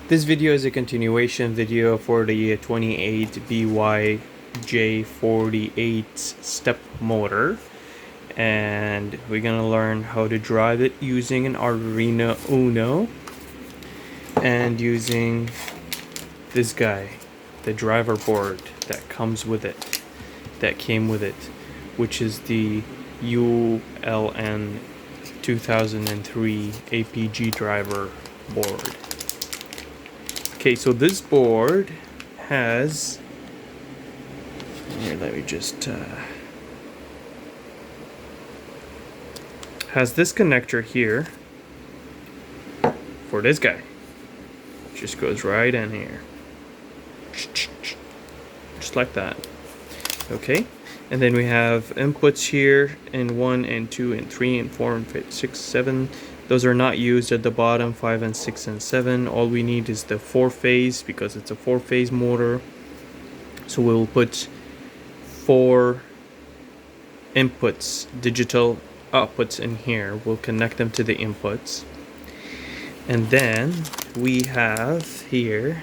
This video is a continuation video for the 28BYJ48 step motor, and we're gonna learn how to drive it using an Arduino UNO and using this guy, the driver board that comes with it, that came with it, which is the ULN2003 APG driver board. Okay, so this board has, here, let me just, has this connector here for this guy. Just goes right in here. Just like that. Okay, and then we have inputs here in 1 and 2 and 3 and 4 and 5, 6, 7. Those are not used at the bottom, 5 and 6 and 7. All we need is the 4-phase because it's a 4-phase motor. So we'll put 4 inputs, digital outputs in here. We'll connect them to the inputs. And then we have here,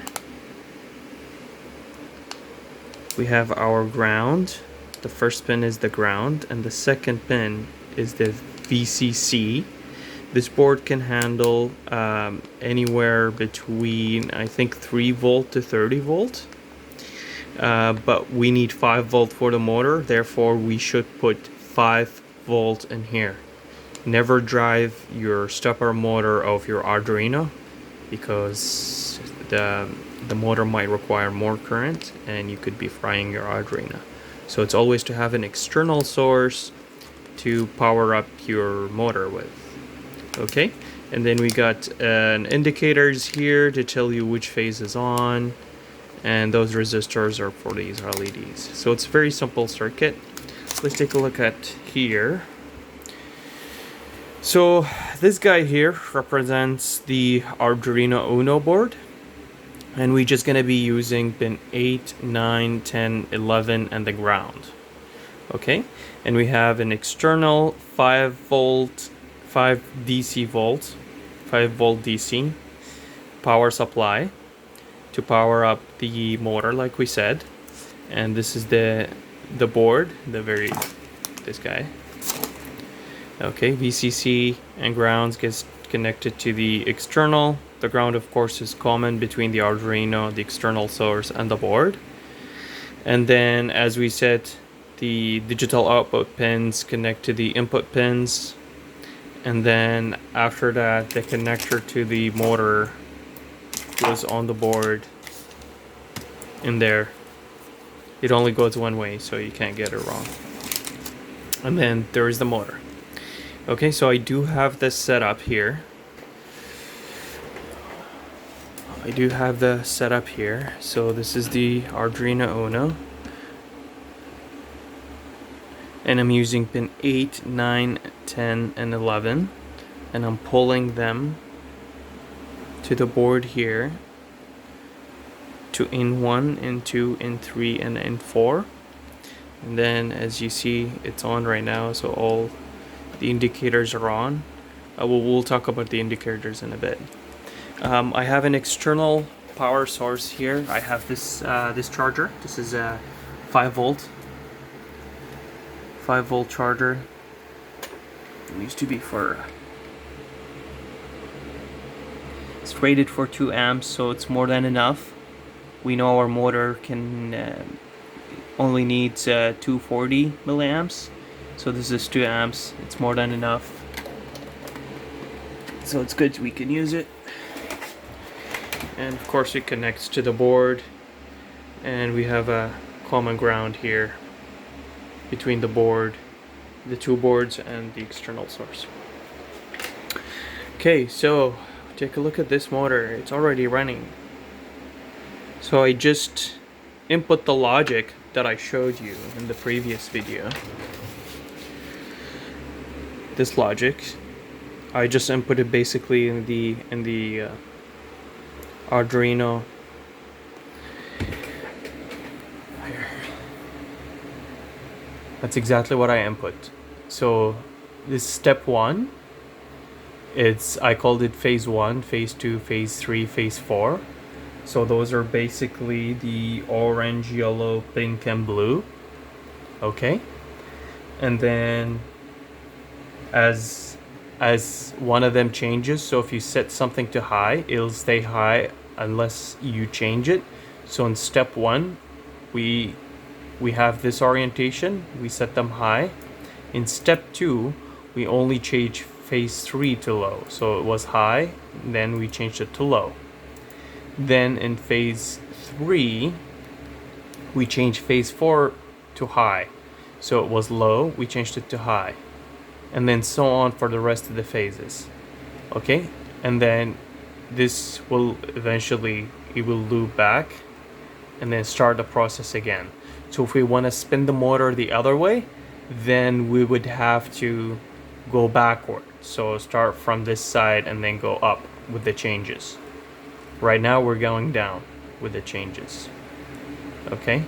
we have our ground. The first pin is the ground and the second pin is the VCC. This board can handle anywhere between, I think, 3 volt to 30 volt. But we need 5 volt for the motor, therefore we should put 5 volt in here. Never drive your stepper motor of your Arduino because the motor might require more current and you could be frying your Arduino. So it's always to have an external source to power up your motor with. Okay, and then we got indicators here to tell you which phase is on, and those resistors are for these LEDs. So it's a very simple circuit. Let's take a look at here. So this guy here represents the Arduino UNO board, and we're just gonna be using pin 8, 9, 10, 11 and the ground. Okay, and we have an external 5 volt 5 DC volt, 5 volt DC power supply to power up the motor, like we said. And this is the board, this guy. Okay, VCC and grounds gets connected to the external. The ground, of course, is common between the Arduino, the external source, and the board. And then, as we said, the digital output pins connect to the input pins. And then after that, the connector to the motor goes on the board in there. It only goes one way, so you can't get it wrong. And then there is the motor. Okay, so I do have this set up here. So this is the Arduino UNO. And I'm using pin 8, 9, 10, and 11. And I'm pulling them to the board here to in 1, in 2, in 3, and in 4. And then as you see, it's on right now, so all the indicators are on. We'll talk about the indicators in a bit. I have an external power source here. I have this charger. This is a 5 volt charger. It used to be it's rated for 2 amps, so it's more than enough. We know our motor can only needs 240 milliamps, so this is 2 amps. It's more than enough, so it's good. We can use it. And of course it connects to the board, and we have a common ground here between the board, the 2 boards, and the external source. Okay, so take a look at this motor. It's already running. So I just input the logic that I showed you in the previous video. This logic, I just inputted basically in the Arduino. That's exactly what I input. So this is step 1. I called it phase 1, phase 2, phase 3, phase 4. So those are basically the orange, yellow, pink, and blue. Okay? And then as one of them changes, so if you set something to high, it'll stay high unless you change it. So in step 1, we have this orientation, we set them high. In step 2, we only change phase 3 to low. So it was high, then we changed it to low. Then in phase 3, we changed phase 4 to high. So it was low, we changed it to high. And then so on for the rest of the phases. Okay? And then this will eventually, it will loop back and then start the process again. So if we want to spin the motor the other way, then we would have to go backward. So start from this side and then go up with the changes. Right now we're going down with the changes. Okay?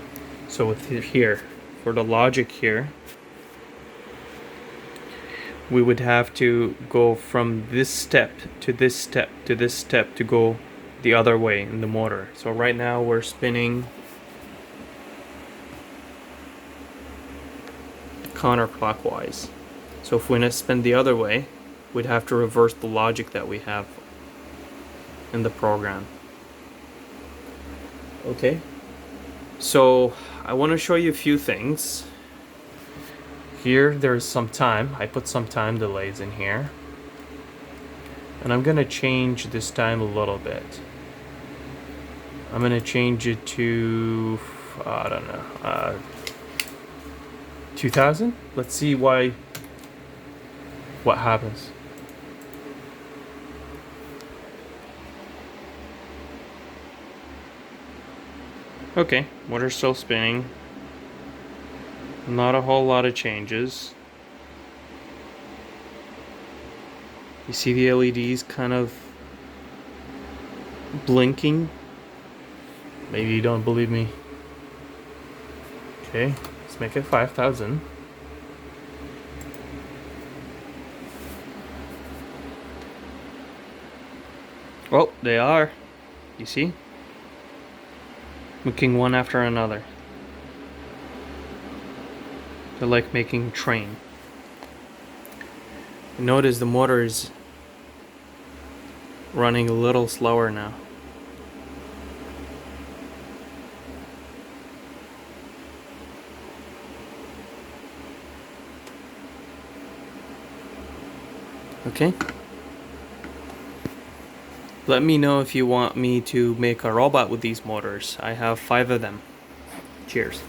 So with here, for the logic here, we would have to go from this step to this step to this step to go the other way in the motor. So right now we're spinning counterclockwise. So if we want to spin the other way, we'd have to reverse the logic that we have in the program. Okay, so I want to show you a few things. Here there's some time. I put some time delays in here. And I'm going to change this time a little bit. I'm going to change it to, I don't know, 2000? Let's see what happens. Okay, motor's still spinning. Not a whole lot of changes. You see the LEDs kind of blinking. Maybe you don't believe me. Okay, let's make it 5000. Well, they are. You see? Looking one after another. They're like making a train. Notice the motor is running a little slower now. Okay. Let me know if you want me to make a robot with these motors. I have 5 of them. Cheers.